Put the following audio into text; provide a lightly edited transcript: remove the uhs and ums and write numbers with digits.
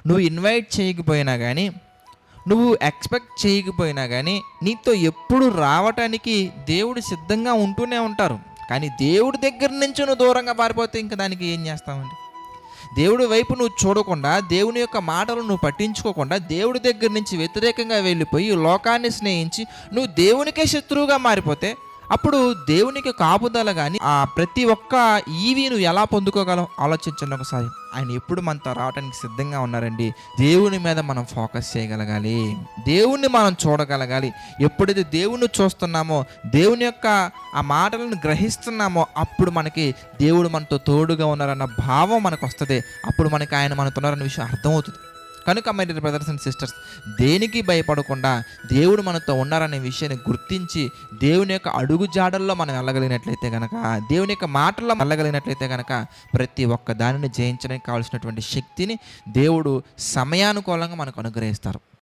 నువ్వు ఇన్వైట్ చేయకపోయినా కానీ, నువ్వు ఎక్స్పెక్ట్ చేయకపోయినా కానీ, నీతో ఎప్పుడు రావటానికి దేవుడు సిద్ధంగా ఉంటూనే ఉంటారు. కానీ దేవుడి దగ్గర నుంచి నువ్వు దూరంగా పారిపోతే ఇంక దానికి ఏం చేస్తామండి? దేవుడి వైపు నువ్వు చూడకుండా, దేవుని యొక్క మాటలు నువ్వు పట్టించుకోకుండా, దేవుడి దగ్గర నుంచి వ్యతిరేకంగా వెళ్ళిపోయి లోకాన్ని స్నేహించి నువ్వు దేవునికే శత్రువుగా మారిపోతే, అప్పుడు దేవునికి కాపుదల కానీ ఆ ప్రతి ఒక్క ఈవి నువ్వు ఎలా పొందుకోగలవు ఆలోచించండి ఒకసారి. ఆయన ఎప్పుడు మనతో రావడానికి సిద్ధంగా ఉన్నారండి. దేవుని మీద మనం ఫోకస్ చేయగలగాలి, దేవుణ్ణి మనం చూడగలగాలి. ఎప్పుడైతే దేవుణ్ణి చూస్తున్నామో, దేవుని యొక్క ఆ మాటలను గ్రహిస్తున్నామో, అప్పుడు మనకి దేవుడు మనతో తోడుగా ఉన్నారన్న భావం మనకు వస్తుంది. అప్పుడు మనకి ఆయన మనతో ఉన్నారన్న విషయం అర్థమవుతుంది. కనుక my dear brothers and sisters, దేనికి భయపడకుండా దేవుడు మనతో ఉన్నారనే విషయాన్ని గుర్తించి దేవుని యొక్క అడుగు జాడల్లో మనం వెళ్ళగలిగినట్లయితే కనుక, దేవుని యొక్క మాటల్లో వెళ్ళగలిగినట్లయితే కనుక, ప్రతి ఒక్క దానిని జయించడానికి కావాల్సినటువంటి శక్తిని దేవుడు సమయానుకూలంగా మనకు అనుగ్రహిస్తారు.